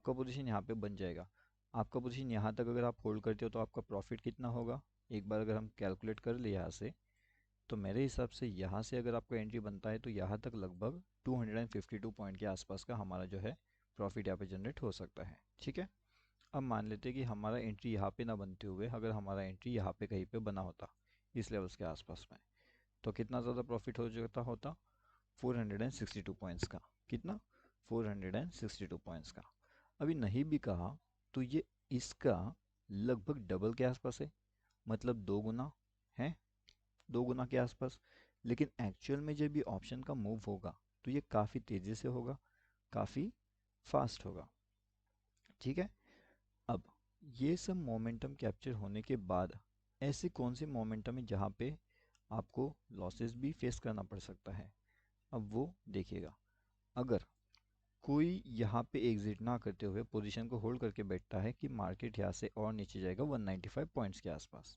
आपका पोजीशन यहाँ पे बन जाएगा। आपका पोजीशन यहाँ तक अगर आप होल्ड करते हो तो आपका प्रॉफिट कितना होगा, एक बार अगर हम कैलकुलेट कर ले यहाँ से, तो मेरे हिसाब से यहाँ से अगर आपका एंट्री बनता है तो यहाँ तक लगभग 252 पॉइंट के आसपास का हमारा जो है प्रॉफिट यहाँ पे जनरेट हो सकता है। ठीक है, अब मान लेते हैं कि हमारा एंट्री यहाँ पे ना बनते हुए अगर हमारा एंट्री यहाँ पे कहीं पे बना होता इस लेवल्स के आसपास में, तो कितना ज़्यादा प्रॉफिट हो जाता होता, 462 पॉइंट्स का। कितना, 462 पॉइंट्स का। अभी नहीं भी कहा तो ये इसका लगभग डबल के आसपास है, मतलब दो गुना है, दो गुना के आसपास। लेकिन एक्चुअल में जब ये ऑप्शन का मूव होगा तो ये काफ़ी तेज़ी से होगा, काफ़ी फास्ट होगा। ठीक है, अब ये सब मोमेंटम कैप्चर होने के बाद ऐसे कौन से मोमेंटम है जहाँ पे आपको लॉसेस भी फेस करना पड़ सकता है, अब वो देखिएगा। अगर कोई यहाँ पे एग्जिट ना करते हुए पोजीशन को होल्ड करके बैठता है कि मार्केट यहाँ से और नीचे जाएगा 195 पॉइंट्स के आसपास,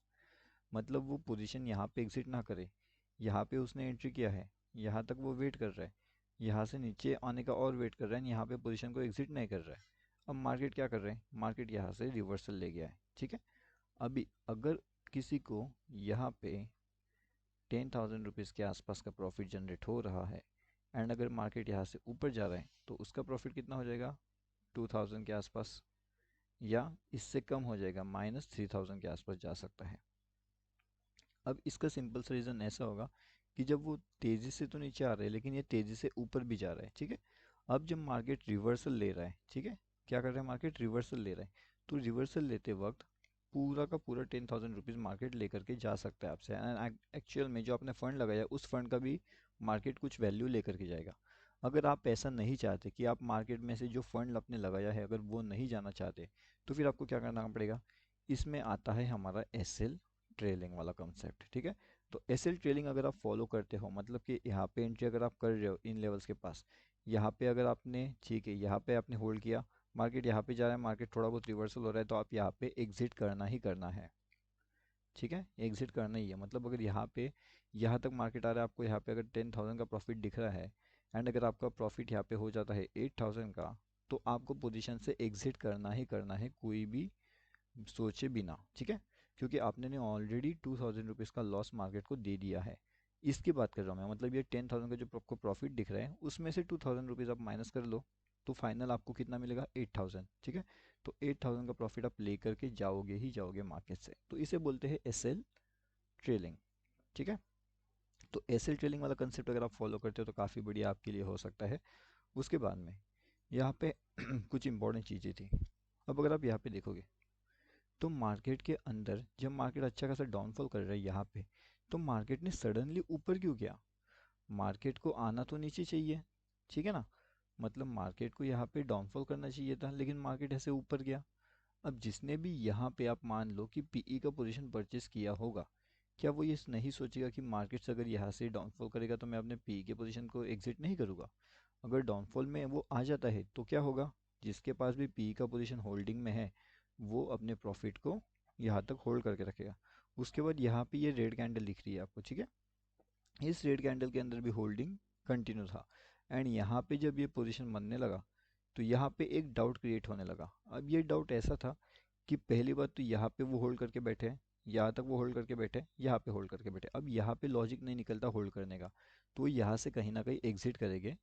मतलब वो पोजीशन यहाँ पे एग्जिट ना करे, यहाँ पे उसने एंट्री किया है, यहाँ तक वो वेट कर रहा है, यहाँ से नीचे आने का और वेट कर रहा है, यहाँ पे पोजीशन को एग्जिट नहीं कर रहा है। अब मार्केट क्या कर रहे हैं, मार्केट यहाँ से रिवर्सल ले गया है। ठीक है, अभी अगर किसी को यहाँ पे 10,000 रुपीज़ के आसपास का प्रॉफिट जनरेट हो रहा है एंड अगर मार्केट यहाँ से ऊपर जा रहा है तो उसका प्रॉफिट कितना हो जाएगा, 2,000 के आसपास, या इससे कम हो जाएगा, -3,000 के आसपास जा सकता है। अब इसका सिंपल सा रीज़न ऐसा होगा कि जब वो तेज़ी से तो नीचे आ रहा है लेकिन ये तेज़ी से ऊपर भी जा रहा है। ठीक है, अब जब मार्केट रिवर्सल ले रहा है, ठीक है, क्या कर रहा है मार्केट, रिवर्सल ले रहा है, तो रिवर्सल लेते वक्त पूरा का पूरा 10,000 रुपीज़ मार्केट लेकर के जा सकता है आपसे। एंड एक्चुअल में जो आपने फ़ंड लगाया उस फंड का भी मार्केट कुछ वैल्यू लेकर के जाएगा। अगर आप ऐसा नहीं चाहते कि आप मार्केट में से जो फंड आपने लगाया है अगर वो नहीं जाना चाहते, तो फिर आपको क्या करना पड़ेगा, इसमें आता है हमारा एसएल ट्रेलिंग वाला कंसेप्ट। ठीक है, तो एसएल ट्रेलिंग अगर आप फॉलो करते हो, मतलब कि यहाँ पे एंट्री अगर आप कर रहे हो इन लेवल्स के पास, यहाँ पे अगर आपने, ठीक है, यहाँ पे आपने होल्ड किया, मार्केट यहाँ पे जा रहा है, मार्केट थोड़ा बहुत रिवर्सल हो रहा है, तो आप यहाँ पे एग्जिट करना ही करना है। ठीक है, एग्जिट करना ही है, मतलब अगर यहाँ पे यहाँ तक मार्केट आ रहा है, आपको यहाँ पे अगर 10,000 का प्रॉफिट दिख रहा है एंड अगर आपका प्रॉफिट यहाँ पे हो जाता है 8,000 का, तो आपको पोजीशन से एग्जिट करना ही करना है, कोई भी सोचे बिना। ठीक है, क्योंकि आपने ने ऑलरेडी 2,000 रुपीज़ का लॉस मार्केट को दे दिया है। इसकी बात कर रहा हूँ मैं, मतलब ये 10,000 का जो आपको प्रॉफिट दिख रहा है उसमें से 2,000 रुपीज़ आप माइनस कर लो, तो फाइनल आपको कितना मिलेगा, 8,000। ठीक है, तो 8,000 का प्रॉफिट आप ले करके जाओगे ही जाओगे मार्केट से, तो इसे बोलते हैं एसएल ट्रेलिंग। ठीक है, तो एसएल ट्रेलिंग वाला कंसेप्ट अगर आप फॉलो करते हो तो काफ़ी बढ़िया आपके लिए हो सकता है। उसके बाद में यहाँ पे कुछ इंपॉर्टेंट चीज़ें थी। अब अगर आप यहाँ पे देखोगे तो मार्केट के अंदर जब मार्केट अच्छा खासा डाउनफॉल कर रहा है यहाँ पे, तो मार्केट ने सडनली ऊपर क्यों गया, मार्केट को आना तो नीचे चाहिए। ठीक है ना, मतलब मार्केट को यहाँ पे डाउनफॉल करना चाहिए था लेकिन मार्केट ऐसे ऊपर गया। अब जिसने भी यहाँ पे आप मान लो कि पीई का पोजीशन परचेस किया होगा, क्या वो ये नहीं सोचेगा कि मार्केट अगर यहाँ से डाउनफॉल करेगा तो मैं अपने पीई के पोजीशन को एग्जिट नहीं करूँगा। अगर डाउनफॉल में वो आ जाता है तो क्या होगा, जिसके पास भी पीई का पोजीशन होल्डिंग में है वो अपने प्रॉफिट को यहाँ तक होल्ड करके रखेगा। उसके बाद यहाँ पे ये रेड कैंडल दिख रही है आपको, ठीक है, इस रेड कैंडल के अंदर भी होल्डिंग कंटिन्यू था एंड यहाँ पे जब ये पोजीशन बनने लगा तो यहाँ पे एक डाउट क्रिएट होने लगा। अब ये डाउट ऐसा था कि पहली बात तो यहाँ पे वो होल्ड करके बैठे हैं, यहाँ तक वो होल्ड करके बैठे, यहाँ पे होल्ड करके बैठे, अब यहाँ पे लॉजिक नहीं निकलता होल्ड करने का, तो यहाँ से कहीं ना कहीं एग्जिट करेंगे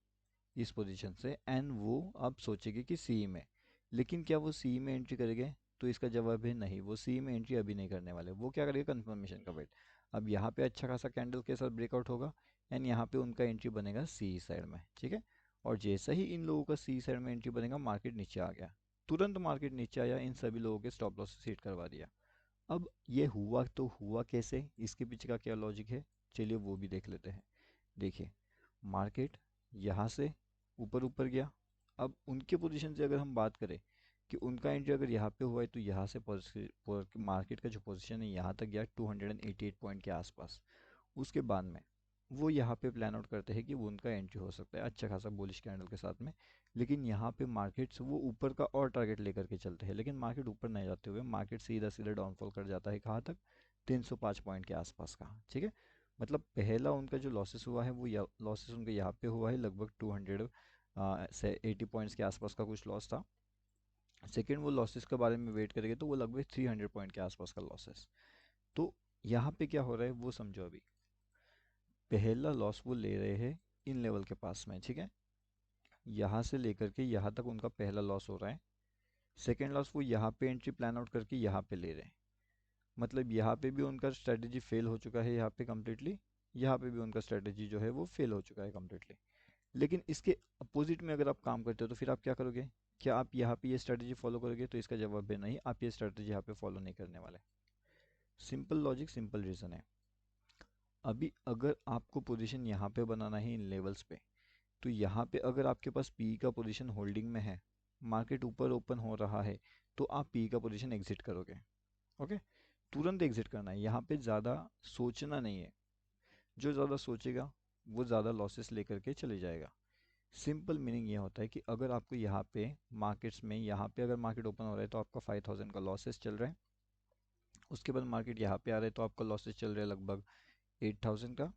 इस पोजीशन से एंड वो अब सोचेंगे कि सी में, लेकिन क्या वो सी में एंट्री करेंगे, तो इसका जवाब है नहीं, वो सी में एंट्री अभी नहीं करने वाले, वो क्या करेंगे, कंफर्मेशन का वेट। अब यहाँ पे अच्छा खासा कैंडल के साथ ब्रेकआउट होगा एंड यहाँ पे उनका एंट्री बनेगा सी साइड में। ठीक है, और जैसा ही इन लोगों का सी साइड में एंट्री बनेगा मार्केट नीचे आ गया, तुरंत मार्केट नीचे आया, इन सभी लोगों के स्टॉप लॉस सेट करवा दिया। अब ये हुआ तो हुआ कैसे, इसके पीछे का क्या लॉजिक है, चलिए वो भी देख लेते हैं। देखिए, मार्केट यहाँ से ऊपर ऊपर गया, अब उनके पोजीशन से अगर हम बात करें कि उनका एंट्री अगर यहाँ पे हुआ है तो यहाँ से मार्केट का जो पोजीशन है यहाँ तक गया 288 पॉइंट के आसपास। उसके बाद में वो यहाँ पे प्लान आउट करते हैं कि वो उनका एंट्री हो सकता है अच्छा खासा बुलिश कैंडल के साथ में, लेकिन यहाँ पे मार्केट से वो ऊपर का और टारगेट लेकर के चलते हैं, लेकिन मार्केट ऊपर नहीं जाते हुए मार्केट सीधा सीधा डाउनफॉल कर जाता है कहाँ तक, 305 पॉइंट के आसपास का। ठीक है, मतलब पहला उनका जो लॉसेस हुआ है वो लॉसेस उनका यहाँ पे हुआ है लगभग 200 से 80 पॉइंट्स के आसपास का कुछ लॉस था। सेकेंड वो लॉसेस के बारे में वेट करेंगे तो वो लगभग 300 पॉइंट के आसपास का लॉसेस। तो यहाँ पे क्या हो रहा है वो समझो। अभी पहला लॉस वो ले रहे हैं इन लेवल के पास में, ठीक है, यहाँ से लेकर के यहाँ तक उनका पहला लॉस हो रहा है। सेकेंड लॉस वो यहाँ पे एंट्री प्लान आउट करके यहाँ पे ले रहे हैं, मतलब यहाँ पे भी उनका स्ट्रेटेजी फेल हो चुका है यहाँ पे कम्प्लीटली, यहाँ पे भी उनका स्ट्रेटेजी जो है वो फेल हो चुका है कम्प्लीटली। लेकिन इसके अपोजिट में अगर आप काम करते हो तो फिर आप क्या करोगे? क्या आप यहाँ पे ये स्ट्रेटेजी फॉलो करोगे? तो इसका जवाब है नहीं, आप ये स्ट्रेटेजी यहाँ पे फॉलो नहीं करने वाले। सिंपल लॉजिक, सिंपल रीज़न है। अभी अगर आपको पोजीशन यहाँ पे बनाना है इन लेवल्स पे, तो यहाँ पे अगर आपके पास पी का पोजीशन होल्डिंग में है, मार्केट ऊपर ओपन हो रहा है, तो आप पी का पोजीशन एग्जिट करोगे। ओके, तुरंत एग्जिट करना है, यहाँ पे ज़्यादा सोचना नहीं है। जो ज़्यादा सोचेगा वो ज़्यादा लॉसेस लेकर के चले जाएगा। सिंपल मीनिंग ये होता है कि अगर आपको यहाँ पे मार्केट्स में, यहाँ पे अगर मार्केट ओपन हो रहा है तो आपका 5000 का लॉसेस चल रहा है, उसके बाद मार्केट यहाँ पे आ रहा है तो आपका लॉसेस चल रहा है लगभग 8000 का,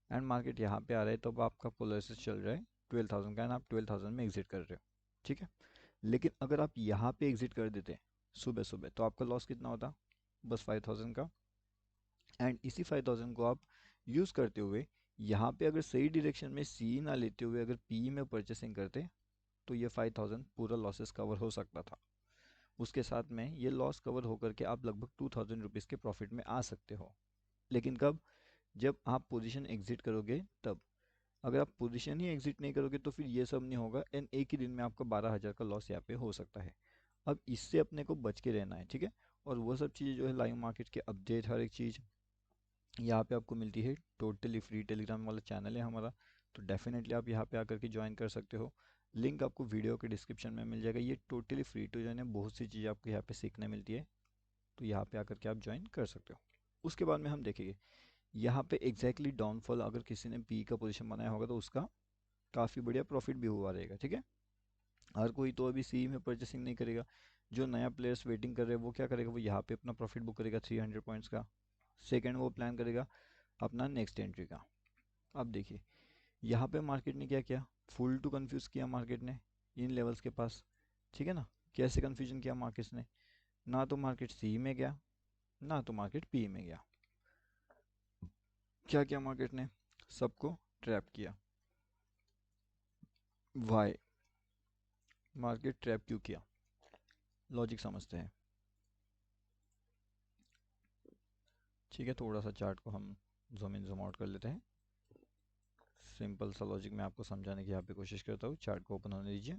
एंड मार्केट यहाँ पे आ रहा है तो अब आपका लॉसेस चल रहा है 12000 का, एंड आप 12000 में एग्जिट कर रहे हो, ठीक है। लेकिन अगर आप यहाँ पे एग्जिट कर देते सुबह सुबह तो आपका लॉस कितना होता? बस 5000 का। एंड इसी 5000 को आप यूज़ करते हुए यहाँ पे अगर सही डायरेक्शन में सी ना लेते हुए अगर पी में परचेसिंग करते तो ये 5000 पूरा लॉसेस कवर हो सकता था। उसके साथ में ये लॉस कवर होकर के आप लगभग 2000 रुपीज़ के प्रॉफिट में आ सकते हो। लेकिन कब? जब आप पोजीशन एग्जिट करोगे तब। अगर आप पोजीशन ही एग्जिट नहीं करोगे तो फिर ये सब नहीं होगा, एंड एक ही दिन में आपका 12000 का लॉस यहाँ पे हो सकता है। अब इससे अपने को बच के रहना है, ठीक है। और वो सब चीज़ें जो है लाइव मार्केट के अपडेट, हर एक चीज़ यहाँ पे आपको मिलती है। टोटली फ्री टेलीग्राम वाला चैनल है हमारा, तो डेफिनेटली आप यहाँ पे आकर के ज्वाइन कर सकते हो। लिंक आपको वीडियो के डिस्क्रिप्शन में मिल जाएगा। ये टोटली फ्री टू ज्वाइन है, बहुत सी चीज़ें आपको यहाँ पे सीखने मिलती है, तो यहाँ पे आकर के आप ज्वाइन कर सकते हो। उसके बाद में हम देखेंगे यहाँ पे एग्जैक्टली डाउनफॉल, अगर किसी ने पी का पोजीशन बनाया होगा तो उसका काफ़ी बढ़िया प्रॉफिट भी हुआ रहेगा, ठीक है। हर कोई तो अभी सी में परचेसिंग नहीं करेगा। जो नया प्लेयर्स वेटिंग कर रहे हैं वो क्या करेगा? वो यहाँ पे अपना प्रॉफिट बुक करेगा 300 पॉइंट्स का। सेकेंड वो प्लान करेगा अपना नेक्स्ट एंट्री का। अब देखिए यहाँ पे मार्केट ने क्या किया, फुल टू कंफ्यूज किया मार्केट ने इन लेवल्स के पास, ठीक है ना। कैसे कंफ्यूजन किया मार्केट ने? ना तो मार्केट सी में गया, ना तो मार्केट पी में गया। क्या किया मार्केट ने? सबको ट्रैप किया। वाई? मार्केट ट्रैप क्यों किया? लॉजिक समझते हैं, ठीक है। थोड़ा सा चार्ट को हम जूम इन जूम आउट कर लेते हैं। सिंपल सा लॉजिक मैं आपको समझाने की यहाँ पे कोशिश करता हूँ। चार्ट को ओपन होने दीजिए।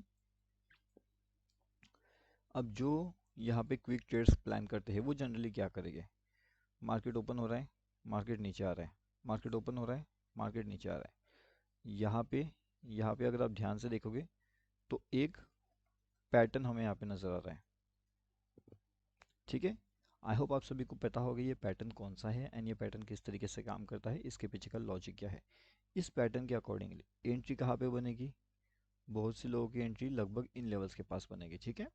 अब जो यहाँ पे क्विक ट्रेड्स प्लान करते हैं वो जनरली क्या करेंगे? मार्केट ओपन हो रहा है, मार्केट नीचे आ रहा है, मार्केट ओपन हो रहा है, मार्केट नीचे आ रहा है। यहाँ पे अगर आप ध्यान से देखोगे तो एक पैटर्न हमें यहाँ पे नज़र आ रहा है, ठीक है। आई होप आप सभी को पता होगा ये पैटर्न कौन सा है, एंड ये पैटर्न किस तरीके से काम करता है, इसके पीछे का लॉजिक क्या है। इस पैटर्न के अकॉर्डिंगली एंट्री कहाँ पे बनेगी? बहुत से लोगों की एंट्री लगभग इन लेवल्स के पास बनेगी, ठीक है।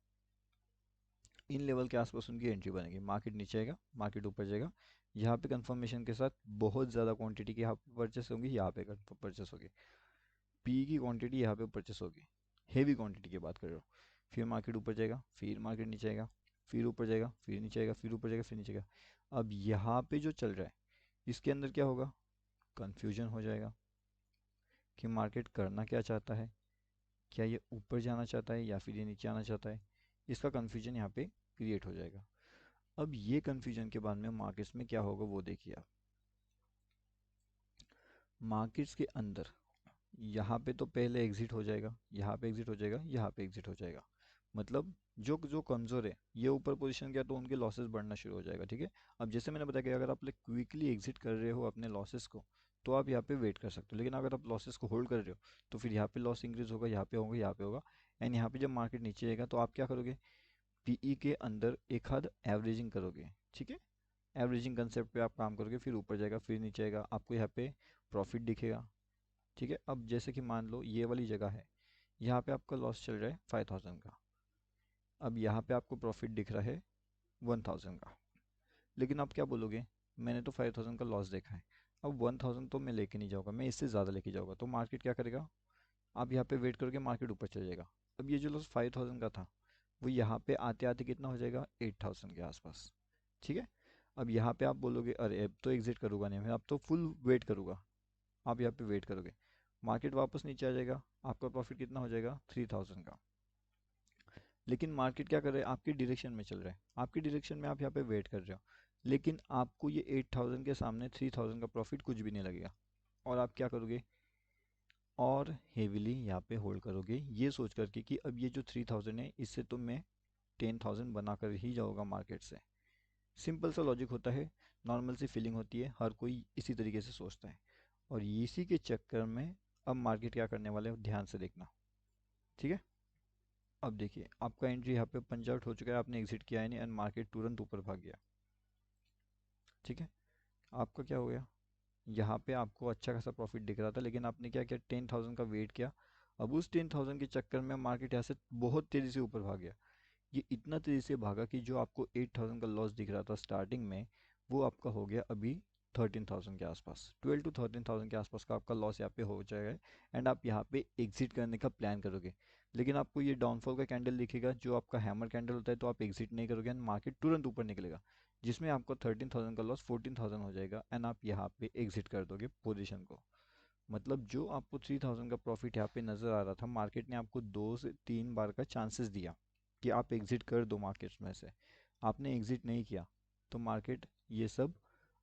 इन लेवल के आसपास उनकी एंट्री बनेगी। मार्केट नीचे आएगा, मार्केट ऊपर जाएगा, यहाँ पे कंफर्मेशन के साथ बहुत ज़्यादा क्वांटिटी की यहाँ पे परचेस होगी, यहाँ पे परचेस होगी, पी की क्वांटिटी यहाँ पे परचेस होगी, हेवी क्वांटिटी की बात कर रहा हूँ। फिर मार्केट ऊपर जाएगा, फिर मार्केट नीचे आएगा, फिर ऊपर जाएगा, फिर नीचे आएगा, फिर ऊपर जाएगा, फिर नीचे आएगा। अब यहाँ पे जो चल रहा है इसके अंदर क्या होगा? कन्फ्यूजन हो जाएगा कि मार्केट करना क्या चाहता है, क्या ये ऊपर जाना चाहता है या फिर ये नीचे आना चाहता है। इसका कन्फ्यूजन यहाँ पे क्रिएट हो जाएगा। अब ये कन्फ्यूजन के बाद में मार्केट्स में क्या होगा वो देखिए आप। मार्केट्स के अंदर यहाँ पे तो पहले एग्जिट हो जाएगा, यहाँ पे एग्जिट हो जाएगा, यहाँ पे एग्जिट हो जाएगा। मतलब जो जो कमज़ोर है ये ऊपर पोजीशन गया तो उनके लॉसेस बढ़ना शुरू हो जाएगा, ठीक है। अब जैसे मैंने बताया कि अगर आप क्विकली एग्जिट कर रहे हो अपने लॉसेस को तो आप यहाँ पे वेट कर सकते हो, लेकिन अगर आप लॉसेस को होल्ड कर रहे हो तो फिर यहाँ पे लॉस इंक्रीज होगा, यहाँ पे होगा, यहाँ पे होगा। एंड यहाँ पे जब मार्केट नीचे आएगा तो आप क्या करोगे? पीई के अंदर एक हाथ एवरेजिंग करोगे, ठीक है। एवरेजिंग कंसेप्ट पे आप काम करोगे, फिर ऊपर जाएगा, फिर नीचे आएगा, आपको यहाँ पे प्रॉफिट दिखेगा, ठीक है। अब जैसे कि मान लो ये वाली जगह है, यहाँ पे आपका लॉस चल रहा है 5000 का, अब यहाँ पे आपको प्रॉफिट दिख रहा है 1000 का। लेकिन आप क्या बोलोगे? मैंने तो 5000 का लॉस देखा है, अब 1000 तो मैं लेके नहीं जाऊँगा, मैं इससे ज़्यादा लेके जाऊँगा। तो मार्केट क्या करेगा? आप यहाँ पे वेट करोगे, मार्केट ऊपर चल जाएगा। अब ये जो लॉस 5000 का था वो यहाँ पे आते आते कितना हो जाएगा, 8000 के आसपास। ठीक है। अब यहाँ पे आप बोलोगे अरे अब तो एग्जिट करूँगा नहीं मैं, अब तो फुल वेट करूँगा। आप यहाँ पे वेट करोगे, मार्केट वापस नीचे आ जाएगा, आपका प्रॉफिट कितना हो जाएगा, 3000 का। लेकिन मार्केट क्या कर रहा है, आपकी डायरेक्शन में चल रहा है, आपकी डायरेक्शन में आप यहाँ पे वेट कर रहे हो, लेकिन आपको ये 8000 के सामने 3000 का प्रॉफिट कुछ भी नहीं लगेगा। और आप क्या करोगे, और हेविली यहाँ पे होल्ड करोगे, ये सोच करके कि अब ये जो 3000 है इससे तो मैं 10,000 बना कर ही जाऊँगा मार्केट से। सिंपल सा लॉजिक होता है, नॉर्मल सी फीलिंग होती है, हर कोई इसी तरीके से सोचता है। और इसी के चक्कर में अब मार्केट क्या करने वाले है, ध्यान से देखना। ठीक है। अब देखिए आपका एंट्री यहाँ पे पंच आउट हो चुका है, आपने एग्जिट किया है नहीं, एंड मार्केट तुरंत ऊपर भाग गया। ठीक है। आपका क्या हो गया, यहाँ पे आपको अच्छा खासा प्रॉफिट दिख रहा था, लेकिन आपने क्या किया, 10,000 का वेट किया। अब उस 10,000 के चक्कर में मार्केट यहाँ से बहुत तेज़ी से ऊपर भाग गया। ये इतना तेज़ी से भागा कि जो आपको 8000 का लॉस दिख रहा था स्टार्टिंग में, वो आपका हो गया अभी 13,000 के आसपास, 12 to 13,000 के आसपास का आपका लॉस यहाँ पे हो जाएगा। एंड आप यहाँ पे एग्जिट करने का प्लान करोगे, लेकिन आपको ये डाउनफॉल का कैंडल दिखेगा जो आपका हैमर कैंडल होता है, तो आप एग्जिट नहीं करोगे एंड मार्केट तुरंत ऊपर निकलेगा, जिसमें आपको 13,000 का लॉस 14,000 हो जाएगा एंड आप यहाँ पे एग्जिट कर दोगे पोजिशन को। मतलब जो आपको 3000 का प्रॉफिट यहाँ पे नज़र आ रहा था, मार्केट ने आपको 2 से 3 बार का चांसेस दिया कि आप एग्ज़िट कर दो मार्केट्स में से, आपने एग्ज़िट नहीं किया, तो मार्केट ये सब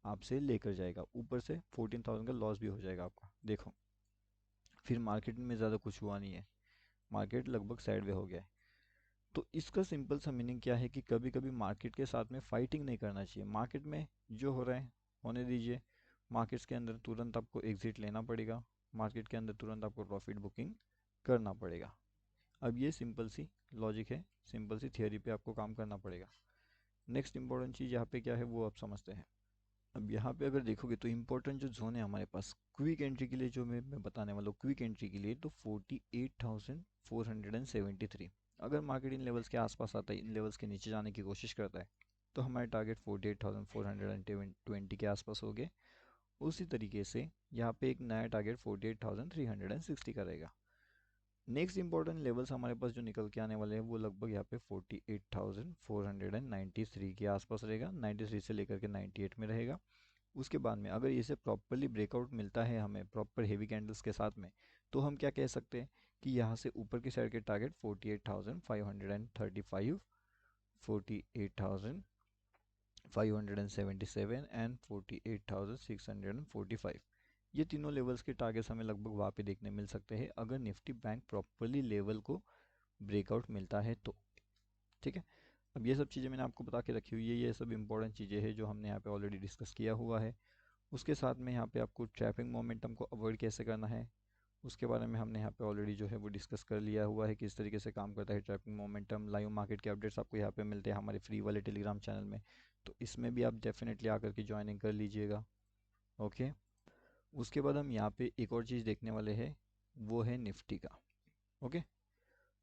आपसे लेकर जाएगा, ऊपर से 14,000 का लॉस भी हो जाएगा आपका। देखो फिर मार्केट में ज़्यादा कुछ हुआ नहीं है, मार्केट लगभग साइड वे हो गया है। तो इसका सिंपल सा मीनिंग क्या है कि कभी कभी मार्केट के साथ में फाइटिंग नहीं करना चाहिए, मार्केट में जो हो रहा है होने दीजिए। मार्केट्स के अंदर तुरंत आपको एग्जिट लेना पड़ेगा, मार्केट के अंदर तुरंत आपको प्रॉफिट बुकिंग करना पड़ेगा। अब ये सिंपल सी लॉजिक है, सिंपल सी थियोरी पे आपको काम करना पड़ेगा। नेक्स्ट इंपॉर्टेंट चीज़ यहाँ पे क्या है वो आप समझते हैं। अब यहाँ पे अगर देखोगे तो इम्पोर्टेंट जो जोन है हमारे पास क्विक एंट्री के लिए, जो मैं बताने वाला हूँ क्विक एंट्री के लिए, तो 48,473। अगर मार्केट इन लेवल्स के आसपास आता है, इन लेवल्स के नीचे जाने की कोशिश करता है, तो हमारे टारगेट 48,420 के आसपास हो गए। उसी तरीके से यहाँ पे एक नया टारगेट 48,360 का रहेगा। नेक्स्ट इंपॉर्टेंट लेवल्स हमारे पास जो निकल के आने वाले हैं वो लगभग यहाँ पे 48,493 के आसपास रहेगा, 93 से लेकर के 98 में रहेगा। उसके बाद में अगर इसे प्रॉपरली ब्रेकआउट मिलता है हमें प्रॉपर हेवी कैंडल्स के साथ में, तो हम क्या कह सकते हैं कि यहाँ से ऊपर की साइड के टारगेट 48,535, 48,577 एंड 48,645, ये तीनों लेवल्स के टारगेट्स हमें लगभग वहाँ पे देखने मिल सकते हैं अगर निफ्टी बैंक प्रॉपरली लेवल को ब्रेकआउट मिलता है तो। ठीक है। अब ये सब चीज़ें मैंने आपको बता के रखी हुई है, ये सब इंपॉर्टेंट चीज़ें हैं जो हमने यहाँ पे ऑलरेडी डिस्कस किया हुआ है। उसके साथ में यहाँ पे आपको ट्रैपिंग मोमेंटम को अवॉइड कैसे करना है, उसके बारे में हमने यहाँ पे ऑलरेडी जो है वो डिस्कस कर लिया हुआ है, किस तरीके से काम करता है ट्रैपिंग मोमेंटम। लाइव मार्केट के अपडेट्स आपको यहाँ पे मिलते हैं हमारे फ्री वाले टेलीग्राम चैनल में, तो इसमें भी आप डेफिनेटली आकर के ज्वाइनिंग कर लीजिएगा। ओके। उसके बाद हम यहाँ पे एक और चीज़ देखने वाले हैं, वो है निफ्टी का। ओके।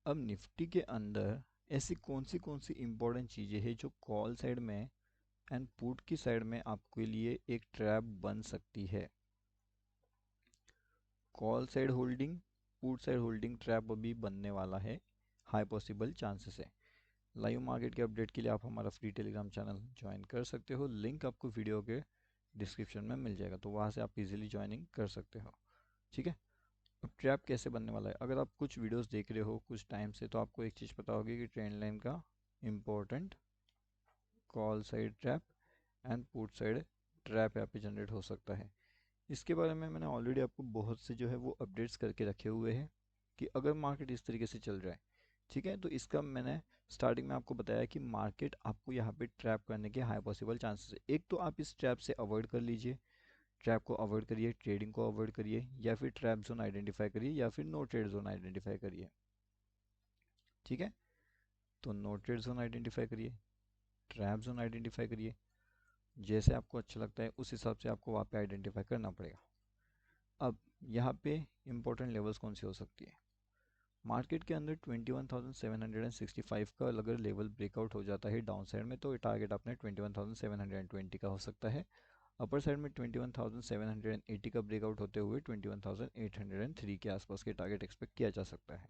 अब निफ्टी के अंदर ऐसी कौन सी इंपॉर्टेंट चीज़ें हैं जो कॉल साइड में एंड पुट की साइड में आपके लिए एक ट्रैप बन सकती है। Call side holding, put side holding trap अभी बनने वाला है, हाई पॉसिबल चांसेस है। लाइव मार्केट के अपडेट के लिए आप हमारा फ्री टेलीग्राम चैनल ज्वाइन कर सकते हो, लिंक आपको वीडियो के डिस्क्रिप्शन में मिल जाएगा, तो वहाँ से आप इजीली ज्वाइनिंग कर सकते हो। ठीक है। अब ट्रैप कैसे बनने वाला है, अगर आप कुछ वीडियोस देख रहे हो कुछ टाइम से, तो आपको एक चीज़ पता होगी कि ट्रेंड लाइन का important call side trap and put side trap यहाँ पे जनरेट हो सकता है। इसके बारे में मैंने ऑलरेडी आपको बहुत से जो है वो अपडेट्स करके रखे हुए हैं कि अगर मार्केट इस तरीके से चल रहा है, ठीक है, तो इसका मैंने स्टार्टिंग में आपको बताया कि मार्केट आपको यहाँ पे ट्रैप करने के हाई पॉसिबल चांसेस है। एक तो आप इस ट्रैप से अवॉइड कर लीजिए, ट्रैप को अवॉइड करिए, ट्रेडिंग को अवॉइड करिए, या फिर ट्रैप जोन आइडेंटिफाई करिए, या फिर नो ट्रेड जोन आइडेंटिफाई करिए। ठीक है। तो नो ट्रेड जोन आइडेंटिफाई करिए, ट्रैप जोन आइडेंटिफाई करिए, जैसे आपको अच्छा लगता है उस हिसाब से आपको वहाँ पे आइडेंटिफाई करना पड़ेगा। अब यहाँ पे इंपॉर्टेंट लेवल्स कौन सी हो सकती है, मार्केट के अंदर 21,765 का अगर लेवल ब्रेकआउट हो जाता है डाउन साइड में, तो टारगेट अपने 21,720 का हो सकता है। अपर साइड में 21,780 का ब्रेकआउट होते हुए 21,803 के आसपास के टारगेट एक्सपेक्ट किया जा सकता है।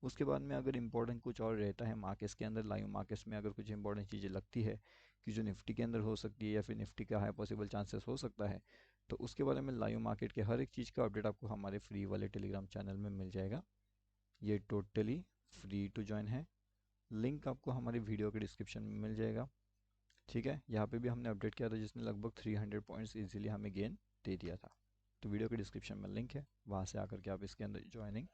उसके बाद में अगर इम्पोर्टेंट कुछ और रहता है मार्केट्स के अंदर, लाइव मार्केट्स में अगर कुछ इंपॉर्टेंट चीज़ें लगती है कि जो निफ्टी के अंदर हो सकती है या फिर निफ्टी का हाई पॉसिबल चांसेस हो सकता है, तो उसके बारे में लाइव मार्केट के हर एक चीज़ का अपडेट आपको हमारे फ्री वाले टेलीग्राम चैनल में मिल जाएगा। ये टोटली फ्री टू ज्वाइन है। लिंक आपको हमारी वीडियो के डिस्क्रिप्शन में मिल जाएगा। ठीक है, यहाँ पे भी हमने अपडेट किया था जिसने लगभग 300 पॉइंट्स इजीली हमें गेन दे दिया था। तो वीडियो के डिस्क्रिप्शन में लिंक है, वहाँ से आकर के आप इसके अंदर ज्वाइनिंग